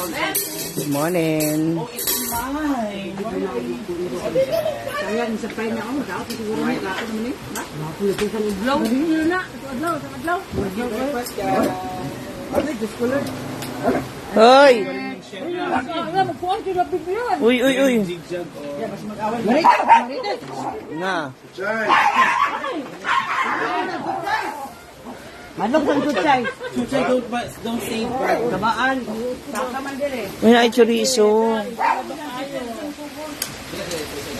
Good morning. Sayang sa pain na ako, dapat siguro may lakas naman eh. Nakulitin sa udlaw. Hindi na, sa udlaw. Ano, just ko lang. Hoy! Magpuan sila bigyan. Uy! Marites. Na. Manong kang chuchay. Chuchay don't say bird. Tamaan. Takaman din eh. May na chorizo.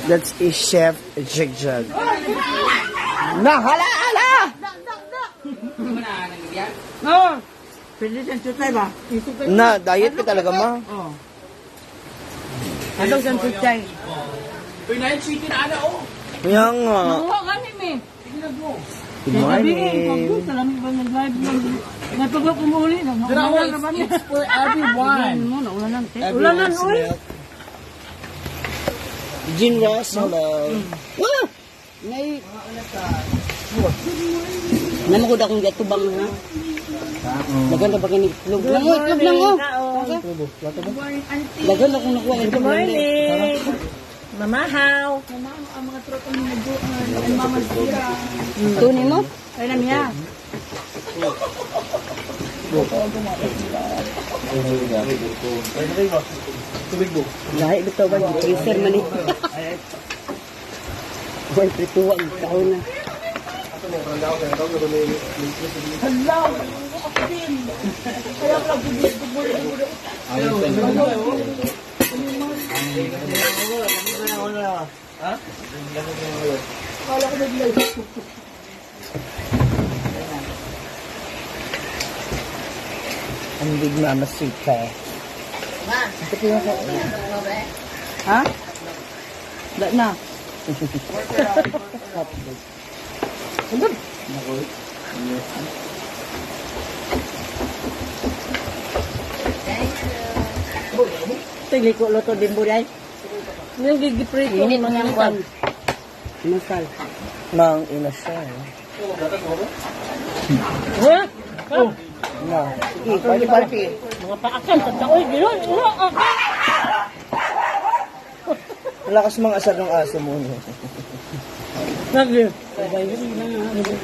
That's a chef Jigjag. Na, hala! No. Pwede siyang chuchay ba? Na, diet ka talaga, ma. Oo. Manong kang chuchay. Kaya nga. Oo, kanin eh. Good morning. Salamat ba nag-live mo? Natugok mo muli. It's for everyone. Ulanan, uy. Gin Ross, hello. Ngay. Naman ko da kung gatubang na. Maganda ba kini itlog? Itlog lang oh. Maganda kung nakuha ang itlog. Morning! Mamahaw! Ang mga tropa ni Nagbuan, ang mama sira. Tunin mo? Ay na niya. Lahi bitaw ba yung freezer man eh. Buwan prituwa ang taon na. Ang big mama sika. Ha? Wala na. Tigli ko loto din po dahil. Yung gigiprito. Init mga kwan. Masal. Mang ina siya. Ha? Oh. Na. Sige, party. Mga paakan. Tagdaoy. Gano'n. Lakas mga asar ng aso mo. No? Lagi.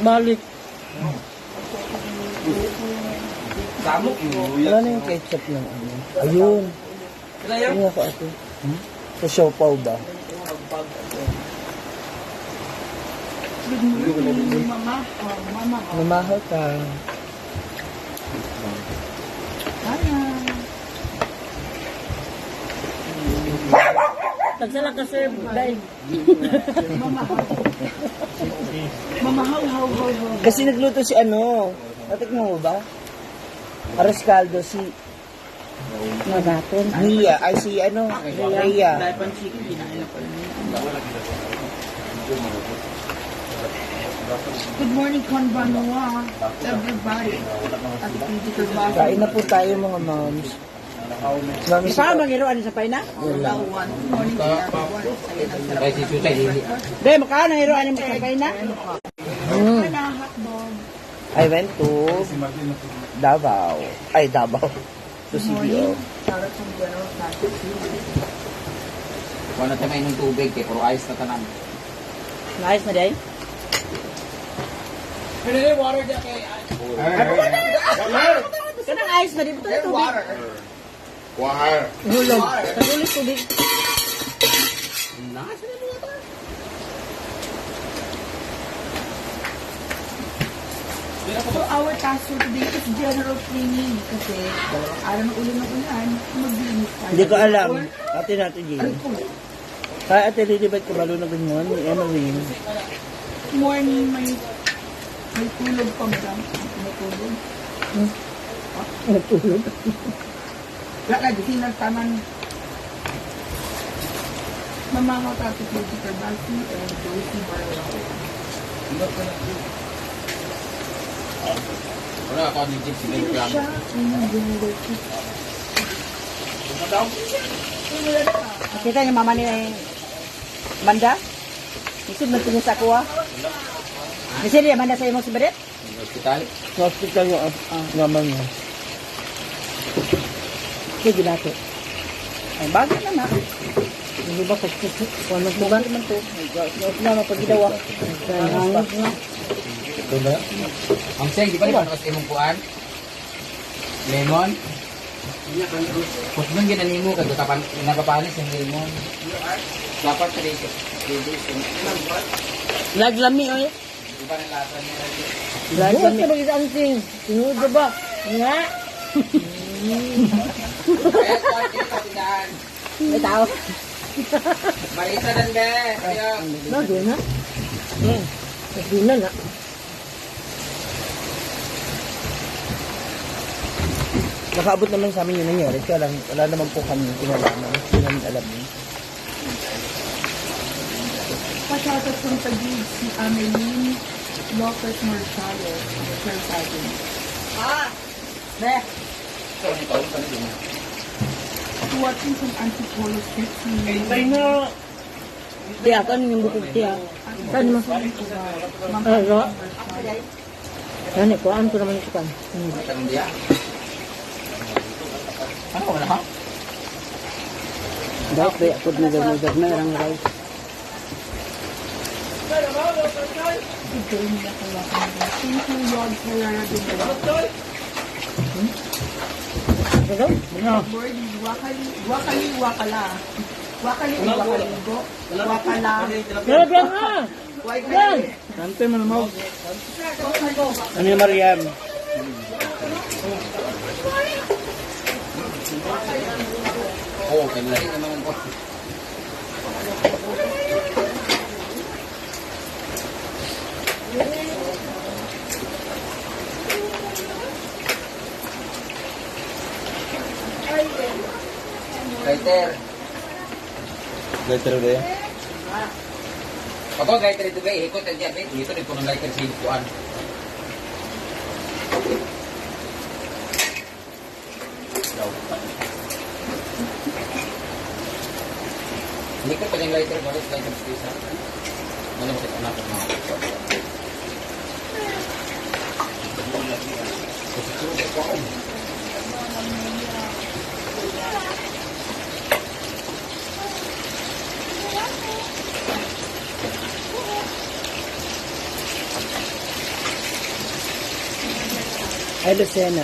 Balik. Wala na yung ketchup ng ano. Ayun. Ayun ako ate. Sa siopaw ba? Namahal ka. Tagsala ka sir. Dahil. Mamahaw. Kasi nagluto si ano. Natikman mo ba? Aras caldo si Magaton. Nia. Ay si ano. Rhea. Good morning, Konbanua. Everybody. At Critical Bus. Kain na po tayo mga moms. Mami Isa ang mangiruan sa paina? Wala. Good morning to everyone. Be, makaan ang iruan yung sa paina? Hotdog. I went to Davao. Ay, Davao. To CBO. Wala na tayo ng tubig, kaya puro ice na tanan. Nice na day. Kanang ice na dito na tubig. Hulog. Tagulis tubig. So our task for today is general cleaning kasi dalawang araw na ulan ng ulan, maglinis tayo. Hindi ko alam. Ate natin yun. Kaya ate Lilibet ko balo na ganyan. Ni Emily. Morning, may tulog pa ba? May tulog? Natulog. Wala ka, di taman. Mamamaw tayo kay Peter Balsi and Josie Barrow. Wala ako ni Jeep, sige ko lang. Kita niya mama ni Manda? Isip na tingin sa kuha? Kasi niya Manda sa imong sibadet? Hospital. Sa hospital yung naman niya. Ito gilato. Ay, bagay na na. Hindi ba pag magbugan naman to? Na mapagidawa. Ito na. Ang seng, di ba naman kasi mong kuan? Lemon? Kung nung ginanimo ka, napapanis yung lemon. Dapat sa dito. Laglami oy. Di ba ng lasa niya? Laglami. Ito bagay anting. Tinuod ba? Nga. Kaya kuan kayo sa tindahan. May tao. Marisa dan be. Ayo. No, doon na. Doon na. Nakaabot naman sa amin yung nangyari. Kaya lang, wala naman po kami kinalaman. Hindi namin alam yun. Pasatot kong tagig si Ameline Lopez Marchalo, Sir Sergeant. Be. So, ang taon ka na din. Watching some Antipolo skits ni Tiya, ano yung bukog tiya? Saan mo? Ano? Ano, kuhaan ko naman ito kan. Tanong dia. Ano wala ha? Dapat ba ako nagagagag na lang rice. Ito yung nakawakan nila. Thank you, Lord, for your good. Ano? Lord, wakali, wakala. Wakali, wakaligo. Wakala. Yan nga! Yan! Nante mo naman. Ano yung Mariam? Oo, kaya lari naman ko. Gaiter. Letter ba yan? Ako gaiter itu gay, ikot ang diabet. Ito din po ng gaiter sa hikuan. Ikot pa yung gaiter, gaiter sa isa. Ano mo kita anak mo? Ay, Lucena.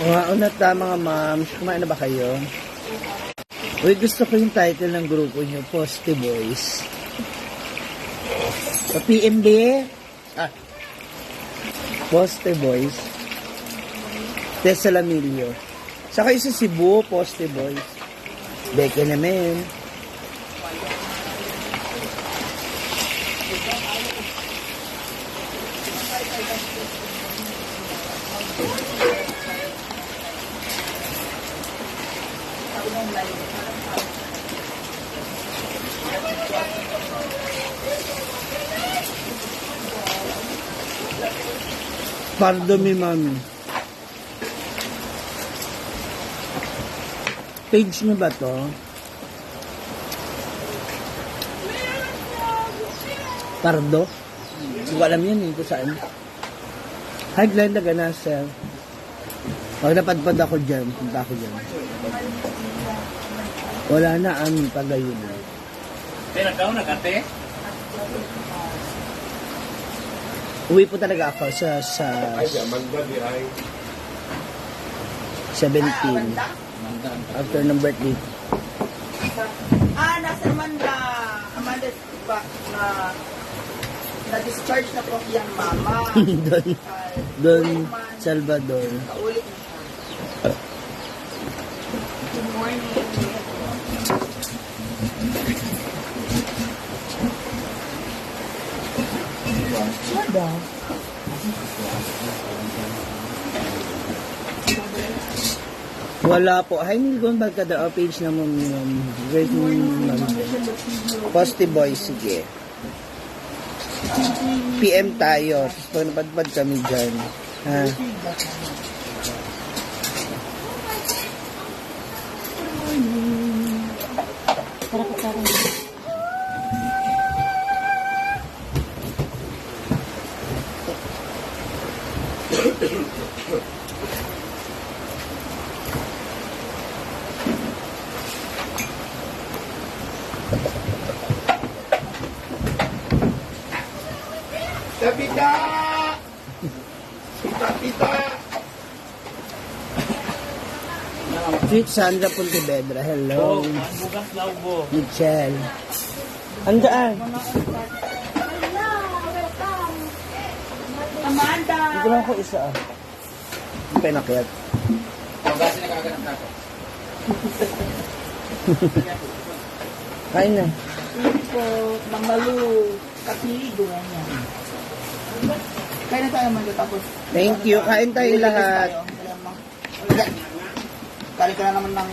Mga unat na mga moms, kumain na ba kayo? Uy, gusto ko yung title ng grupo nyo, Positive Boys. Sa PMB, Positive Boys. Tessa Lamilio. Saka isa Cebu, Positive Boys. Beke naman. Pardo mi mami. Page nyo ba to? Pardo? Hindi ko alam yan eh kung saan. Hi Glenda Ganasel. Pag napadpad ako dyan, punta ako dyan. Wala na ang pagayon. Pinagkaw na kate? Uwi po talaga ako sa 17 after ng birthday. Nasa Amanda ba na discharge na po yung mama. Don Salvador. Kaulit na siya. Good morning. Wala po. Hi, Nilgon, bagkada page na mo. Great mo. Positive Boys, sige. PM tayo. Tapos pag napadpad kami dyan. Ha? Pita! Pita, pita! Sweet Sandra Pontevedra. Hello. Michelle. Andaan. Amanda! Ito lang ako isa. Ang pinakyat. Pagkasin na kagad ng tato. Kain na. Po, mamalu, kapiligo yan. Kaya na tayo man tapos. Thank you. Kain tayo lahat. Kali ka na naman ng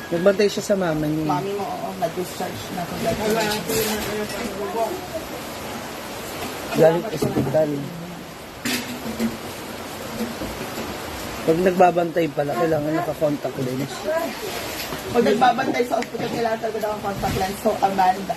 Nagbantay siya sa mama niya. mami mo, oo, nag-discharge na ko. Galing ospital. Pag nagbabantay pala, kailangan naka-contact lens. Pag nagbabantay sa ospital, kailangan talaga ng contact lens. So, Amanda.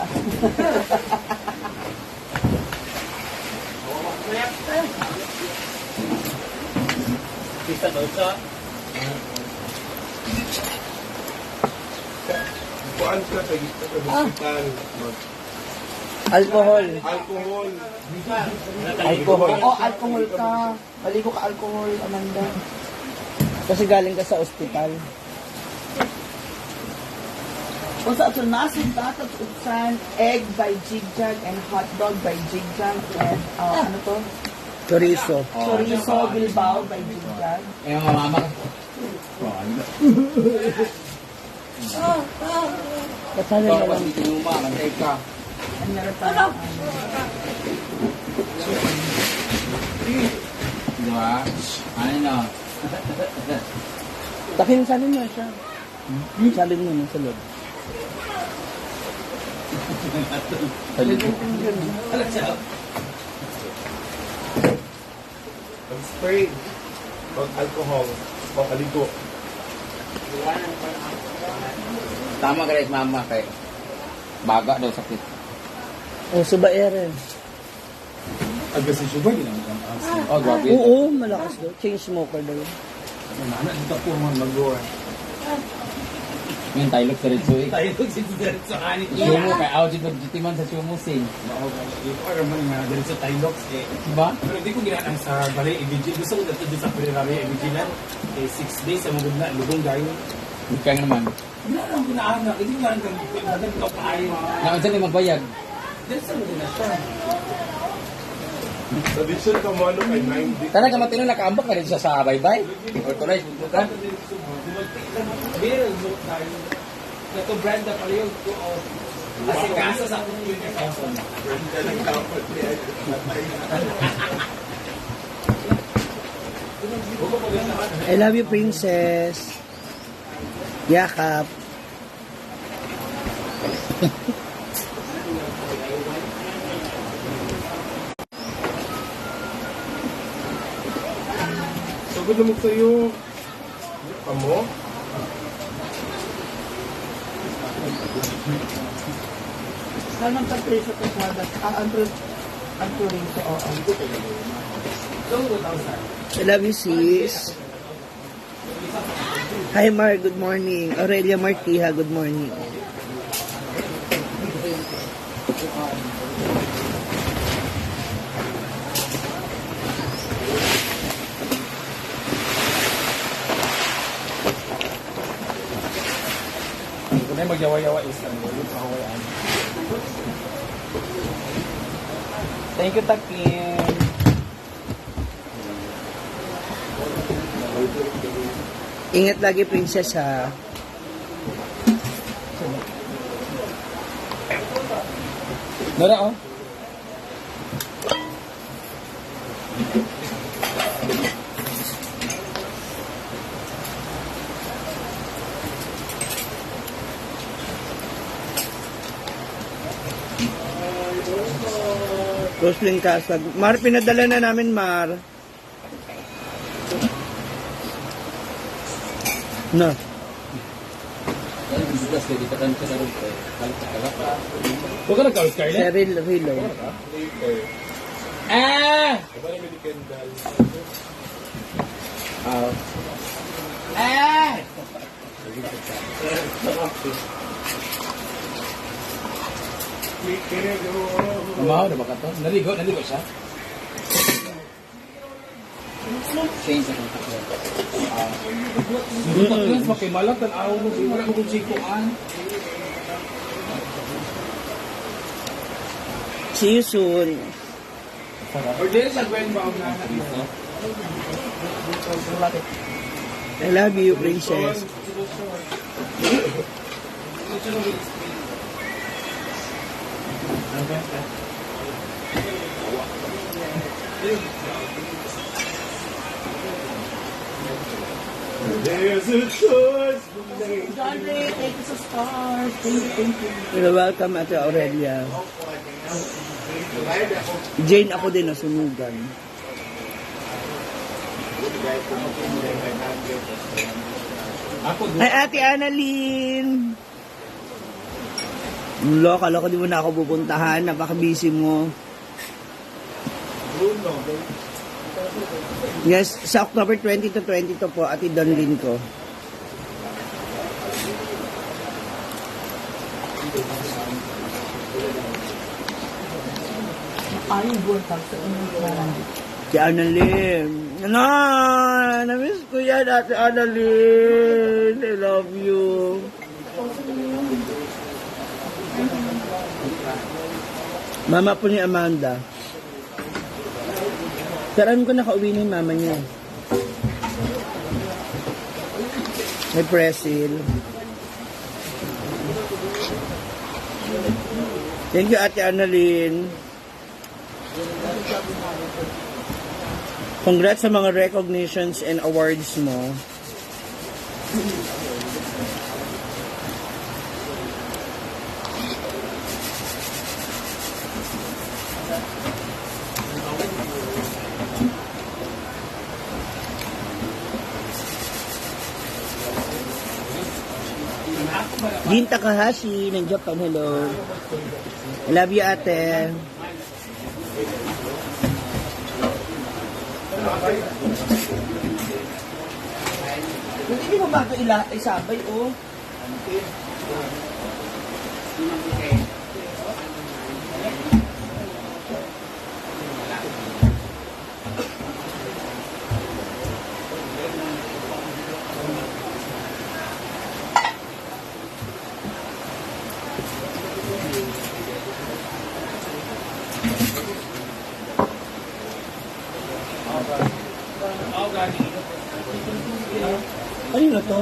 Kuan ka sa hospital. Alcohol. Alcohol. Alcohol. Oo, alcohol ka. Maligo ka alcohol, Amanda. Kasi galing ka sa ospital. Kung sa ato nasin, tatas, utsan, egg by Jigjag and hot dog by Jigjag and ano to? Chorizo. Chorizo Bilbao by Jigjag. Eh, yung mama. Kasali Ito, na pag lang. dito luma, mantay ka. Ang meron tayo. Diba? Ano na? Takin, salin mo siya. Salin mo na sa loob. Pag-spray. Pag-alcohol. Pag-aligo. Tama ka rin, mama. Kay baga daw sakit. Oh, subaere. Agad si Sugar, di naman ang asin. Oh, grabe. Oo, malakas daw. Chain smoker daw. Anak, dito po mga mag-goa. Ngayon, tayo sa rin suy. Tayo si Diret sa kanit. Sumo, kay Audit Magitiman sa Sumo Sing. Ito ka naman nga, dahil sa Tylox eh. Diba? Pero hindi ko ginaan sa Balay Ibigil. Gusto ko dito sa Periraria Ibigilan. Eh, 6 days sa mga na, lubong gayon. Kaya naman. Hindi ko lang ginaanak. Hindi ko lang kang kapahayin. Nakon saan magbayad? Dahil sa mga na siya. Sa Dixon ka mo ano kay 9 days. Talaga matino nakaambak ka rin siya sa baybay. Authorized mo ka? Bill, look tayo. Ito Brenda pala yun. Kasi kasa sa akong yun yung kason. Brenda ng kapot niya. I love you, princess. Yakap. Sabi naman sa'yo. Amo? Saan ang pag-preso ko sa hadas? Ang chorizo, oo. I love you, sis. Hi, Mar. Good morning. Aurelia Martiha, good morning. Kung na magyawa-yawa is ano, yung kahawaian. Thank you, Takin. Ingat lagi, princess, ha. Nora, oh. Rosling Casag. Mar, pinadala na namin, Mar. Na. Huwag ka nagkaroon, Scarlett? Cheryl Rilo. Ah! Ah! Mamahaw na ba ka to? Naligo siya? Change sa kontak. Yes, makimalak, tan-aw mo. Wala mo kung sikuan. See you soon. Or din sa Gwen ba ang nana? I love you, princess. There's a choice. John Ray, thank you sa stars. Thank you. You're welcome, Ate Aurelia. Jane, ako din nasunugan. Ako doon. Ay, Ate Annalyn! Mulo, kala ko di mo na ako pupuntahan. Napaka-busy mo. Yes, sa October 20 to 22 po, Ate Donlin ko. Ayaw buwan pag sa unang parang. Si Annalyn. Ano? Na-miss ko yan, Ate Annalyn. I love you. Mama po ni Amanda. Saan ko nakauwi na yung mama niya. May presil. Thank you, Ate Annalyn. Congrats sa mga recognitions and awards mo. Jin Takahashi ng Japan, hello. I love you, ate. Hindi mo ba ito isabay, oh? Ano na to?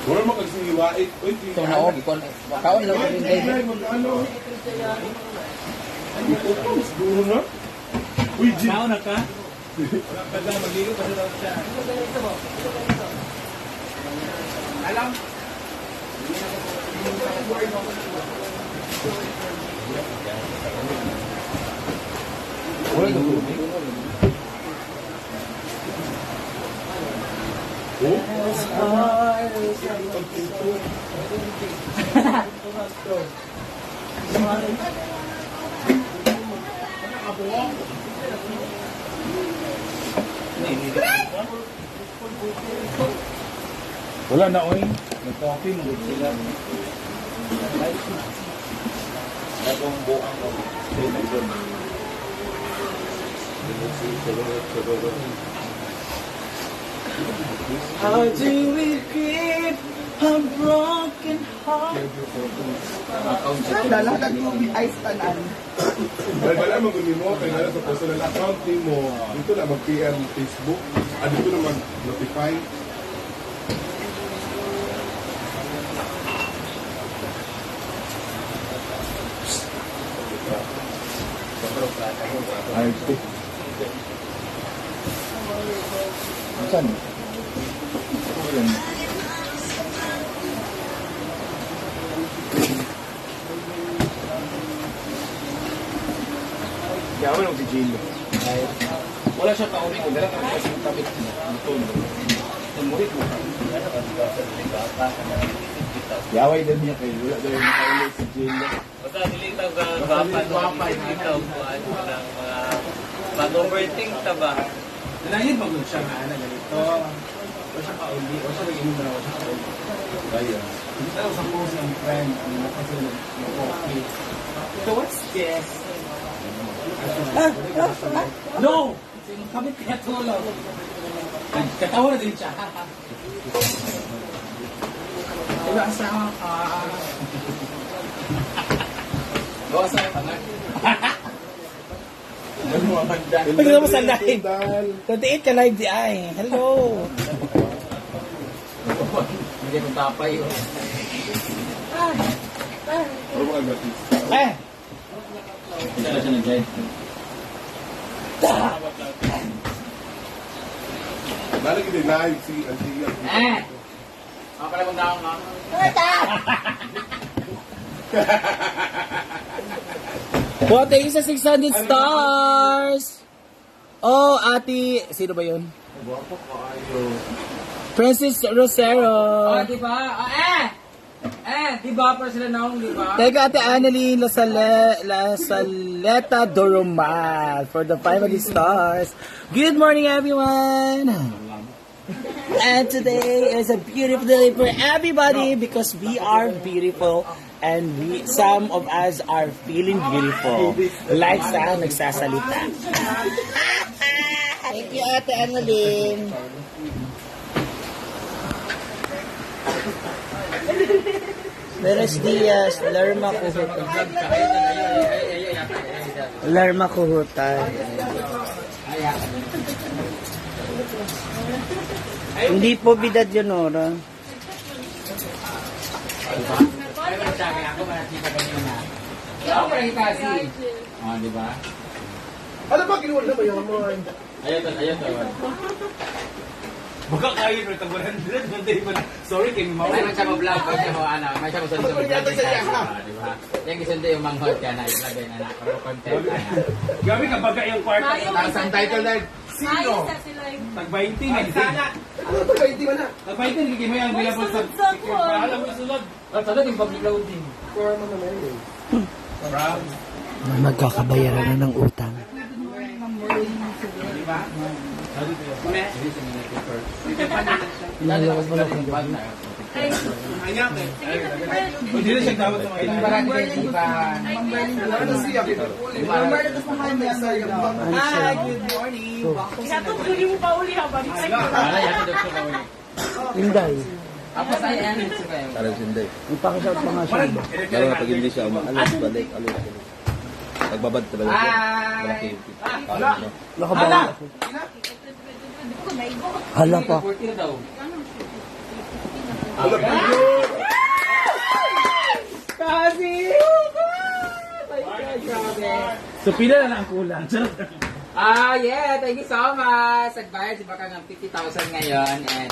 Wala mo kasi iwait. Ito na og ikon. Kaon lang rin day. Siguro na. Uy, Jin. Nauna ka? Kada magligo kasi daw siya. Alam. Wala na, oy. Nag-coffee mo sila. Atong buang ko. How do we keep a broken heart? Dalahan ko ice tanan. Wala mo guni mo kay nala sa personal account mo. Dito na mag-PM Facebook. Dito na mag-notify. Ay, saan? Kaya mo si Jilo. Wala siya kauli ko. Dala ka na siya sa tabit mo. Tumurit mo. Yaway din niya kayo. Wala daw yung nakauli si Jilo. Basta nilitaw ka gwapan, nilitaw ko ano ng mga mag-overthink ta ba? Nalayin pag siya nga na ganito. O siya kauli. O siya nag-inom na o siya kauli. Kaya. Hindi tayo sa post ng friend. Ano na kasi nag-okay. So what's this? No! Kamit kaya tulog. Katawa na din siya. Diba asama ka? Bawa sa pangat. Pagkita mo sa live. 28 ka live di ay. Hello. Hindi mo tapay. Ano mga gatis? Hindi na siya nag-drive. Nalagi din live si Antia. Ako pala mong daong nga. Wow, thank you sa 600 stars! Oh, ate, sino ba yun? Francis Rosero. Oh, di ba? Di ba? Para sila naong, di ba? Thank you, ate Annalyn Lasaleta Doromal for the 500 stars. Good morning, everyone! And today is a beautiful day for everybody because we are beautiful and some of us are feeling beautiful. Like sa nagsasalita. Thank you, ate Annalyn. Meres Diaz, Lerma Kuhutan. Lerma Kuhutan. Hindi po bidad yun, Nora. Ako pa rin kasi. Oh, di ba? Ano ba kinuha na ba yung mo? Ayun. Baka kayo rin ka 100. Sorry, kay Mau. Ay, man siya ma-vlog. May siya mo, may siya mo sa vlog. Di ba? Yan gisundo yung manghod ka na. Ilagay na na. Para content ka na. Gabi ka baga yung kwarta. Tapos ang title na, Ayos na sila yung... Tag 20 na. Ano to ba hindi man na? Tag 20 nagiging mo yung May available sa... sunod-sunod po. Alam mo sunod. At sunod yung public loading. Magkakabayaran na ng utang. Lalabas mo lang yung bag na. Hindi na siya tawag ng mga Parang hindi ba? Ano siya? Good morning. Katong tuloy mo pa uli ha, balik sa Para yan sa doktor na uli. Inday. Ako sa yan. Ito kayo. Parang hindi. Magpakashout pa nga siya. Lalo na pag hindi siya umaalas, balik, alis. Pagbabad ka balik. Malaki yung kita. Ano? Nakabawa ako. Hala pa. 40 na daw. Kasi! So pila na ang kulang. Yeah, thank you so much. Nagbayad si Baka ng 50,000 ngayon and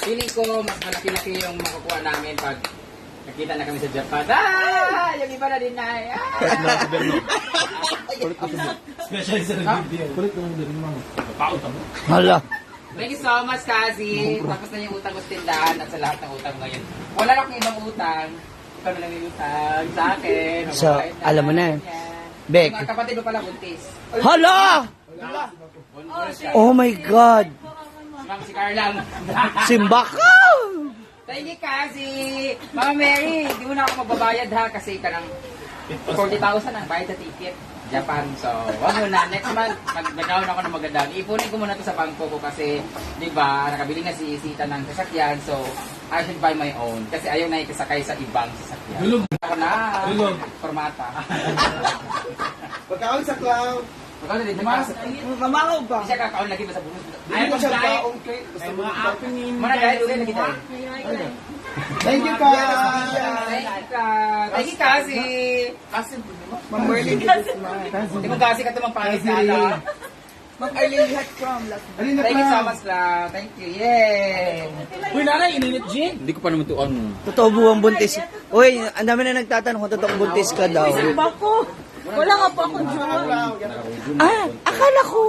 feeling ko mas malaki-laki yung makukuha namin pag nakita na kami sa Japan. Yung iba na din na. Special sa video. Kulit naman din mga. Paut mo. Hala. Thank you so much, Kasi. Tapos na yung utang ko sa tindahan at sa lahat ng utang ngayon. Wala lang akong ibang utang. Ikaw na lang yung utang sa akin. So, alam mo na. Yan. Bek. Yung mga kapatid ko pala buntis. Hala! Oh my God! Si Carlang. Simba ka! Thank you, Kasi. Mama Mary, di mo na ako magbabayad ha kasi ka nang 40,000 ang bayad sa ticket. Japan. So, wag mo na. Next month, mag-down ako ng maganda. Ipunin ko muna to sa bangko ko kasi, di ba, nakabili na si Sita ng sasakyan. So, I should buy my own. Kasi ayaw na ikasakay sa ibang sasakyan. Dulog. Ako na. Dulog. Formata. Pagkaon sa clown. Magkano din, di ba? Mamakaw ba? Hindi siya kakaon lagi ba sa bulos? Ay, mo siya kaon kay. May mga happening. Mana dahil ulit na kita. Thank you, ka. Thank you, kasi. Ma'am Merlin, Hindi mo kasi ka tumang pangit sa ala. Ma'am Arlene Lihat from Las Alin na Thank you so clown. much lang. Thank you. Yay! Uy, nanay, ininit Jin. Hindi ko pa naman tuon. Totoo buwang buntis. Uy, ang dami na nagtatanong kung totoong buntis ka daw. Bako. Wala nga po akong jowa. Ah, akala ko.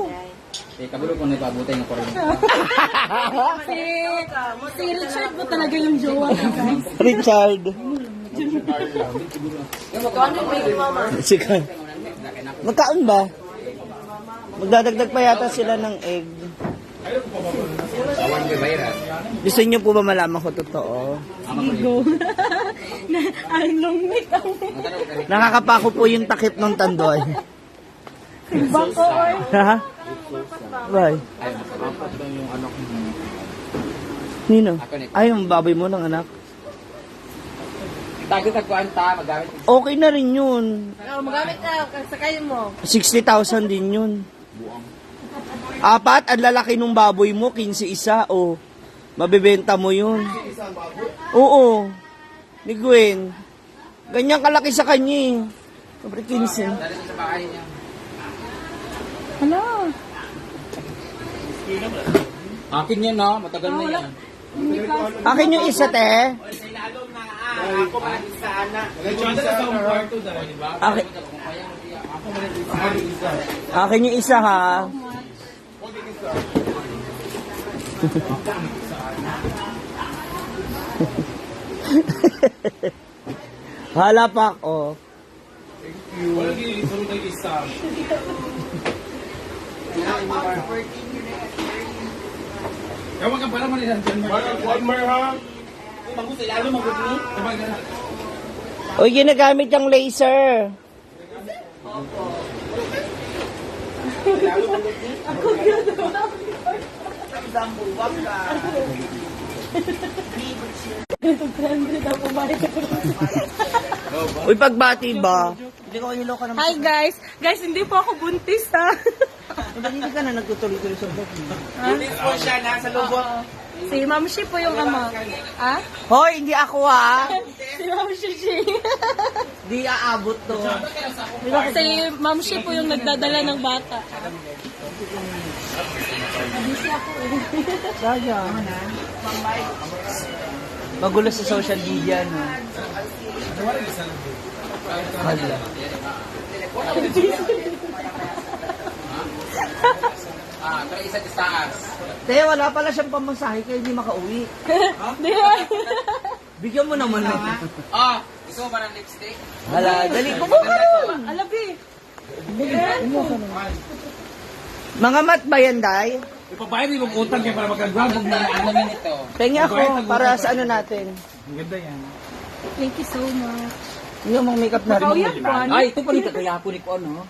Eh, kabulog ko na ipabutay ng kuryente. Si Richard po talaga yung jowa ko, guys. Richard. Sige. Magkaon ba? Magdadagdag pa yata sila ng egg. Awan ko bayran. Gusto niyo po ba malaman ko totoo? Go. Ang lungmit ako. Nakakapako po yung takip ng tandoy. Bako, oy. Ha? Bye. Nino? Ay, yung baboy mo ng anak. Tagtagpuan ta, magamit. Okay na rin yun. Magamit na, sakayin mo. 60,000 din yun. Apat, ang lalaki nung baboy mo, 15 isa, o. Mabibenta mo yun. Oo. Ni Gwen. Ganyan kalaki sa kanya eh. Sobre 15. Dali sa bahay niya. Hala. Akin yan na, matagal na yan. Akin yung isa, te. Lechon sa sa kwarto dahil, di ba? Akin, akin yung isa, ha. Halapak, oh. Wala ginitulog ng isa. Ewan ka para manilan dyan. One more, ha? Uy, ginagamit yung laser. Uy, pagbati ba? Hindi ko kanilo ka naman. Hi guys. Guys, hindi po ako buntis ha. Hindi ka na nagtutuloy-tuloy sa vlog. Si Ma'am Shi po yung ama. Ah? Hoy, hindi ako ha. Si Ma'am Shi. Di aabot to. Si Ma'am Shi po yung nagdadala ng bata. Saga. Magulo sa social media, no? Hala. Pero isa sa taas. Te, wala pala siyang pamasahe kaya hindi makauwi. Di ba? Bigyan mo naman na. Gusto mo ba ng lipstick? Hala, dali. Kumuha nun. Alabi. Mga mat ba yan, Day? Ipabayad rin yung utang kaya para magka-grab. Ano naman ito? Pengi ako para sa ano natin. Ang ganda yan. Thank you so much. Yung mga makeup na rin. Kauyan po. Ay, ito pa rin kagaya po ni ko, ano?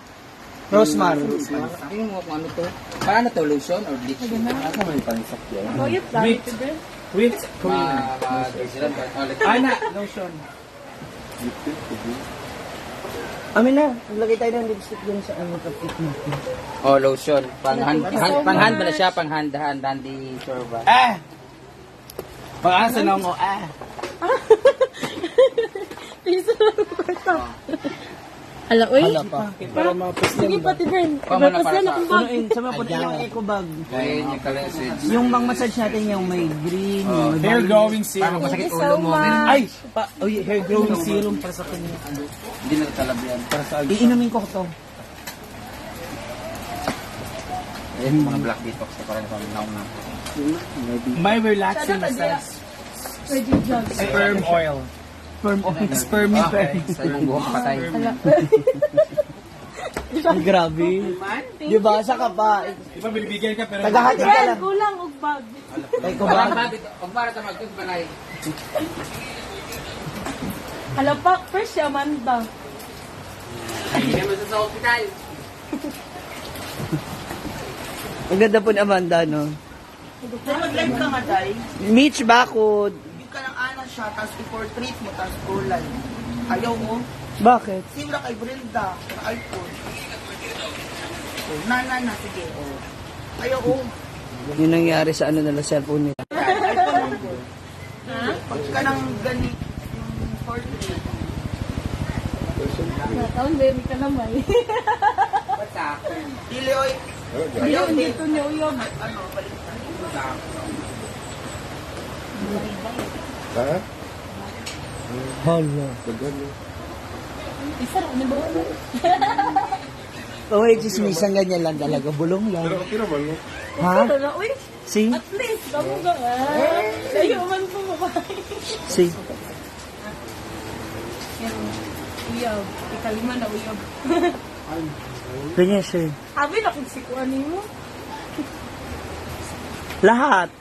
Rosemary. Tingnan mo kung ano to. Paano to? Lotion or bleach? Kauyan po. With Ay, Ana, lotion. Amin na, maglagay tayo ng lipstick dun sa ano kapit natin. Oh, lotion. Pang-hand pala siya, pang-hand, dandy sorba. Pag-asa na mo, Piso lang po. Hala, uy. Hala pa. para mapos Sige, pati Bern. Pamana Ibatas para yan sa- akong bag. Punuin, sa mga punuin yung eco bag. Ayun, yung kalesage. Yung bang massage natin yung may green, yung may hair violet. growing Parang serum. masakit Thank you ulo so mo. much. Ay, hair growing serum para sa kanya. Hindi na talab yan. Para sa Iinumin ko to. Ayun, mga black detox na parang pang na. My relaxing massage. Pwede jog. Sperm oil. Sperm oil. Spermy sperm. Sa yung buhok patay. Ay, grabe. Di ba? Saka pa. Di ba binibigyan ka pero Tagahati ka Bern, lang. kulang og bag. Ay, ko Parang ba? bakit? Pag para sa magtutbalay. Hala pa, fresh siya, Amanda. Hindi naman sa hospital. Ang ganda po ni Amanda, no? Dahil mag-live ka nga, Day. Mitch Bakod. Bigyan ka ng ana siya, tapos i-portrait mo, tapos go live. Ayaw mo? Bakit? Simula kay Brenda, sa iPhone. Oh, na, sige. Oh. Ayaw, oh. Yun nangyari sa ano nila, cellphone nila. iPhone mo. Pag ka ng ganit, yung portrait. Taon, baby ka naman. What's up? Dili, oy. Ayaw, dito niya uyog. Ano, balik na. Ha? Hala. Isa, ano ba? Oh, chismisan ganyan lang talaga. Bulong lang. Pero okay naman, no? Ha? Pero na, uy, See? at least, damo ka nga. Ayaw man po mabahay. See? Yan, uyog. Ikalima na uyog. Ganyan siya. Abi na kung sikuan mo. Lahat.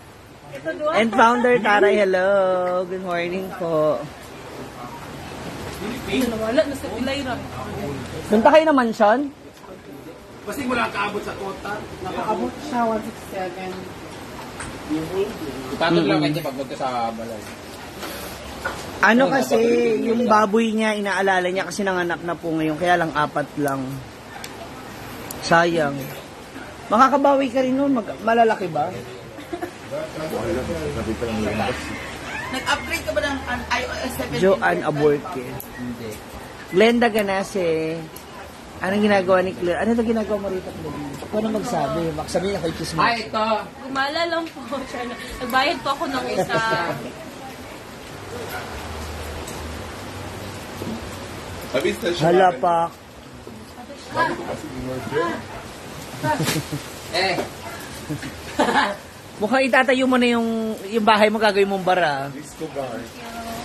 Ito doon. And founder Taray, hello. Good morning po. Wala na sa pilay ra. Punta kayo naman, Sean? Kasi wala kaabot sa kota. Nakaabot siya 167. Itatod lang kasi pag punta sa balay. Ano kasi, yung baboy niya, inaalala niya kasi nanganak na po ngayon, kaya lang 4 lang. Sayang. Makakabawi ka rin nun, malalaki ba? Nag-upgrade ka ba ng iOS 17? Joanne Aborque. Hindi. Glenda Ganase. Anong ginagawa ni Claire? Ano na ginagawa mo rito, Claire? Ikaw na magsabi. Baka sabihin ako yung Ay, ito. Gumala lang po. Nagbayad po ako ng isa. Nabista siya. Halapak. Eh, Mukhang itatayo mo na yung bahay mo, gagawin mong bara. Disco bar.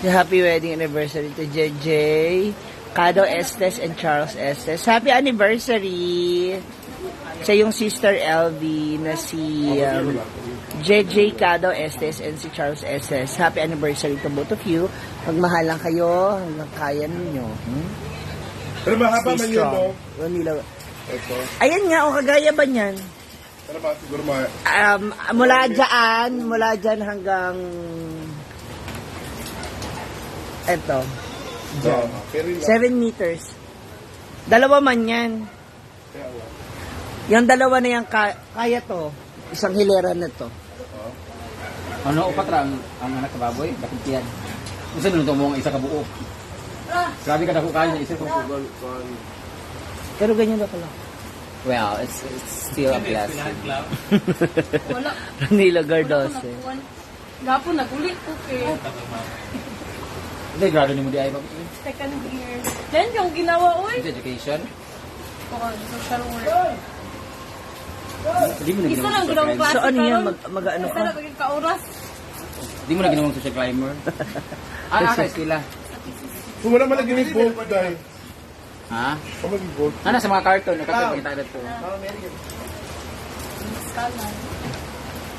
Happy wedding anniversary to JJ, Cado Estes, and Charles Estes. Happy anniversary sa yung sister LV na si JJ Cado Estes and si Charles Estes. Happy anniversary to both of you. Magmahalan kayo hanggang kaya ninyo. Pero mahaba Stay man yun, no? strong. Manila. Ito. Ayan nga, o kagaya ba niyan? Pero ba siguro Mula dyan hanggang eto. Dyan. Pero yun 7 meters. Dalawa man yan. Yung dalawa na yan, kaya to. Isang hilera na to. ano upat ra ang anak ka baboy? Bakit yan? Isa nung mo ang isa ka buo. Grabe ka dako kain sa isa ko. Pero ganyan na pala. Well, it's still a blessing. Wala. Ranila Wala ko Gardose. nakuhan. Gapo, nagulit ko kay Hindi, grado ni mo di ay ba? second year. Then, yung ginawa, uy. It's education. Social work. Hindi mo na Isa ginawang lang social ginawang climber. klase So ano yan? karon. Mag-ano Isa ka? lang maging kauras. Hindi mo na ginawang social climber. Sa eskwela. Kung wala man lagi ni bolt, dahil. Ha? Kung lagi bolt. Ano sa mga cartoon? Nakatulog kita na to.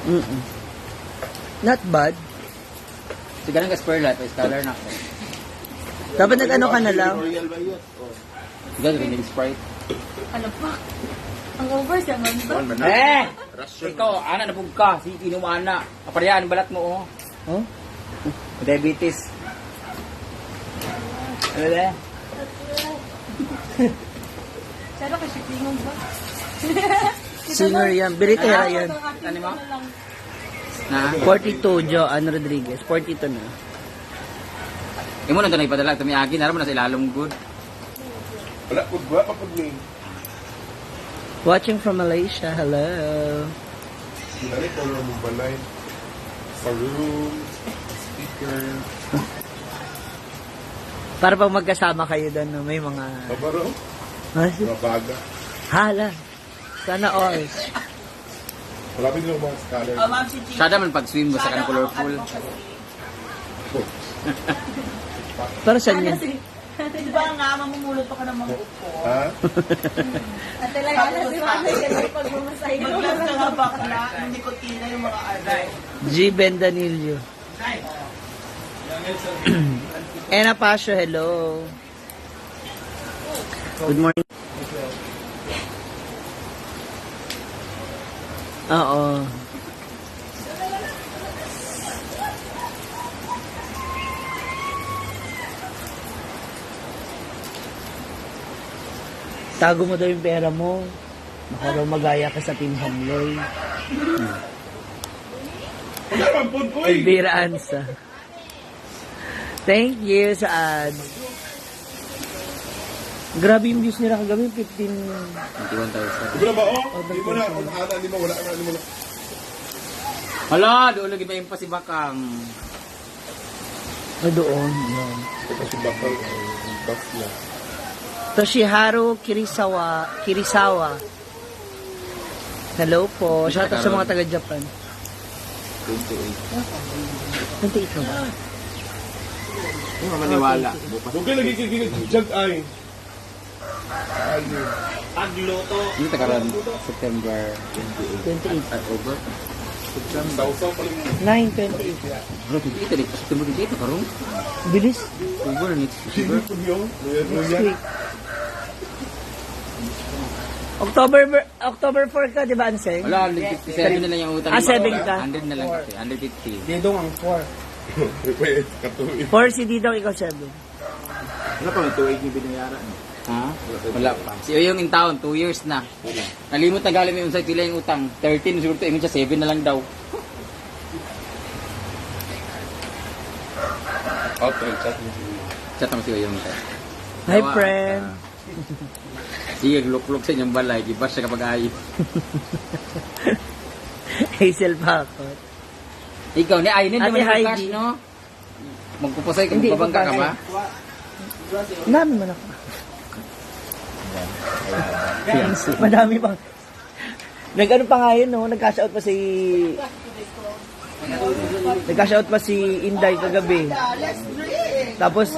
Mm-mm. Not bad. So, ganun ka spare life, scholar na ako. Dapat nag-ano ka na lang. Ganun ka Sprite. Ano pa? Ang over siya, man ba? Eh! Ikaw, ana na pug ka. Si inumana. Aparyan, balat mo, oh. Oh? Diabetes. Ano ba? Pero kasi klingon ba? Singer yan. Biritera yan. Ano mo? Na? 42, Joanne Rodriguez. 42 na. Imo na ito na ipadala. Tumiagi, naram na sa ilalong good. Wala po ba? Kapag ni. Watching from Malaysia. Hello. Sinari ko lang mong balay. Sa room. Speaker. Para pag magkasama kayo doon, no, may mga... Kabaro. Mga baga. Hala. Sana all. Wala pa din mga scholar. Ma'am, si Gigi. Sada man pag-swim mo sa kanang colorful. Para saan yan? Di ba nga, mamumulot pa ka ng mga upo? Ha? At talaga, si Mami, kasi pag bumasay ko. Mag-glass ka nga bakla, hindi ko tina yung mga aday. G. Bendanillo. Ena Pasio, hello. Good morning. Oo. Tago mo daw yung pera mo. Baka daw magaya ka sa Team Hamloy. Wala man po, uy! Elvira Ansa. Thank you sa ads. Grabe yung views nila kagabi, 15. 21,000. Di ba ba, oh? Di mo na, kung ana, di mo, wala ka, di mo na. Hala, doon lagi ba yung pasibakang? Ah, doon. Yan. Kasi bakal, buff na. Toshiharu Kirisawa. Hello po. Shout out sa mga taga-Japan. 28 na ba? Hindi mo maniwala. Huwag kayo lagi kikigit, jag ay. Pagluto. Hindi tagaran September 28. October. Sausaw pa rin. 9:28. Bro, hindi ito dito. September 28 na karong. Bilis. October, next December. Next week. October 4 ka, di ba, Anseng? Wala, 157 na lang yung utang. 7 ka. 100 na lang kasi. 150. Didong ang 4. Pwede, katuloy. 4 si Didong, ikaw 7. Wala pa, may 2.8 yung binayaran. Ha? Wala pa. Si Oyong in town, 2 years na. Nalimot na galing yung sa tila yung utang. 13, siguro ito, ingon siya, 7 na lang daw. Okay, chat mo. Chat mo si Oyong. Hi, friend. Sige, luk-luk sa inyong balay. Gibas siya kapag ayo. Hazel Pakot. Ikaw, ni Ainin Ate naman yung Heidi. cash, no? Magpupusay kung Hindi, babangka ka ba? Dami man ako. Madami pang. Nag-ano pa nga yun, no? Nag-cash out pa si Inday kagabi. Tapos,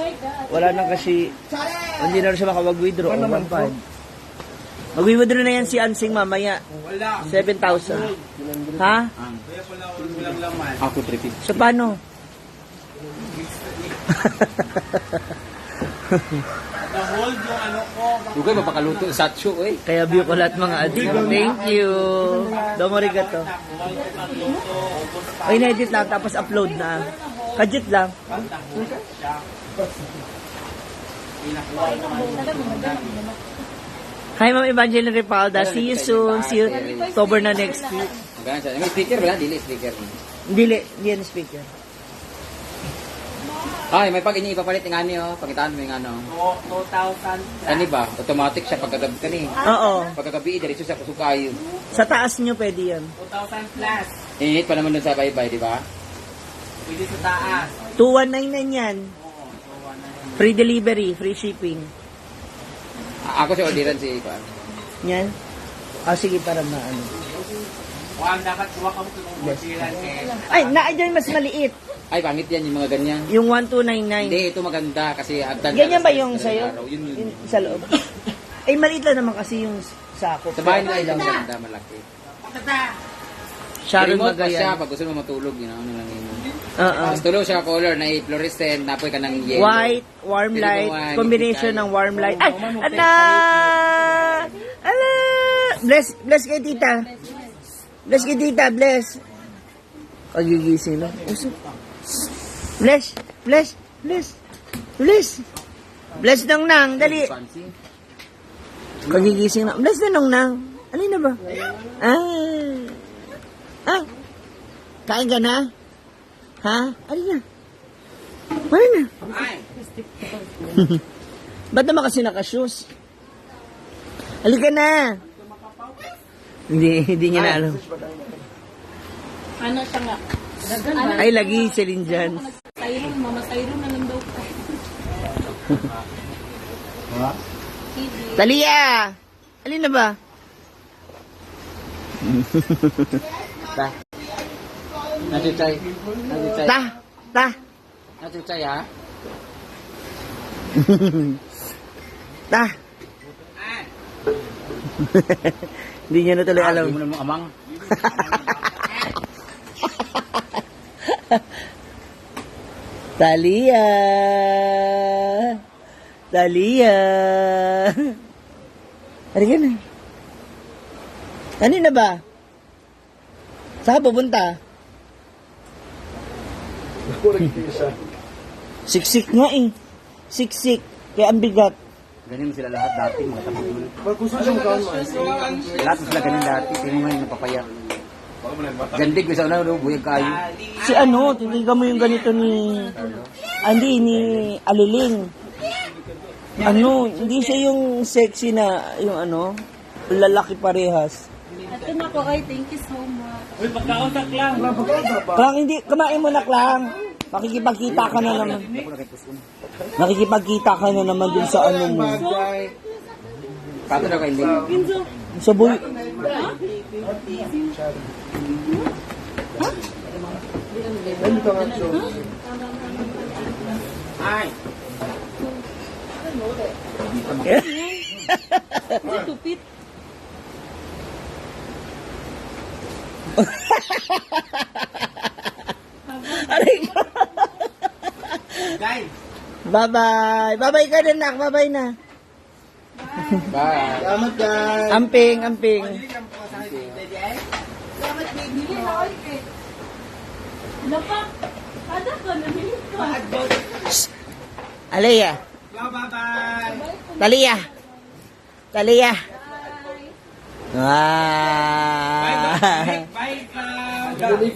wala nang kasi, hindi na rin siya makapag-withdraw. 1.5. Mag-withdraw na yan si Ansing mamaya. 7,000. Ha? Ako, 350. So, paano? Na-hold yung ano ko. Huwag kayo mapakaluto sa satcho, eh. Kaya view ko lahat mga adik. Thank you. Domo arigato. Ay, na-edit lang, tapos upload na. Kajit lang. Hi, Ma'am Evangeline Ripalda. See you soon. See you October na next week. Magkano siya? May speaker ba? Dili speaker. Hindi yan speaker. Ay, may pag inyo ipapalit ng ano, pakitaan mo yung ano. 2,000. Ano ba? Automatic siya pagkagabi ka ni. Oo. Pagkagabi, diretso siya kusukayo. Sa taas nyo pwede yan. 2,000 plus. Init pa naman dun sa bye-bye, di ba? Pwede sa taas. 2,199 yan. Free delivery, free shipping. Ako siya orderan si Ipan. Yan. Sige, para maano. Huwag dapat kuha ka mo kung material eh. Ay, dyan mas maliit. Ay, pangit yan yung mga ganyan. Yung 1299. Hindi, ito maganda kasi agdan. Ganyan ba yung sa'yo? Yun, yun. Yung sa loob. Ay, maliit lang naman kasi yung sako. Sa bahay nila ilang ganda, malaki. Sharon Remote pa siya Magayan. pag gusto mo matulog, yun ano lang yun. Oo. Tapos tulog siya color na fluorescent, napoy ka ng yellow. White, warm Pwede light, mo nga, combination hindi ng warm light. Ay, ala! Ala! Bless kay tita. Bless kay tita, bless. Pagigising lang. Usap. Bless, bless, bless, bless. Bless nang nang, dali. Fancy. Pagigising na. Bless na nang nang. Alin na ba? Kain ka na? Ha? Alin na? Wala na. Ba't naman kasi naka-shoes? Halika na. Hindi niya na alam. Ano siya nga? Ay, lagi Celine dyan. Styron, mama Styron na lang daw. Talia! Alin na ba? Ta. Nachuchay. Nachuchay. Ta! Nachuchay ha? Ta! Hindi niya na tuloy alam. Hindi mo naman amang. Talia! Talia! Halika na. Kanina ba? Saan ka pupunta? Siksik nga eh. Siksik. Kaya ang bigat. Ganyan mo sila lahat dati, mga tapos. Lahat mo sila ganyan dati, tingin mo ngayon napapayak. Gandig ko sa una, buyag kayo. Si ano, titigan mo yung ganito ni... Hindi, ni Aliling. Ano, hindi siya yung sexy na, yung ano, lalaki parehas. Ito na ko kay, thank you so much. Klang, hindi, kumain mo na, Klang. Makikipagkita ka na naman. Makikipagkita ka na naman dun sa ano mo. Kato na kayo, hindi. Sa buy... Ay! Tupit. Guys! Bye-bye. Bye-bye ka na, nak. Bye-bye na. Bye! Salamat guys! Amping, amping. Salamat, baby. Hindi na ako eh. Lapa. Ada ka, namilit ka. Alea. Bye-bye! Talia. Talia. Ah. Bye, Cloud! Bye,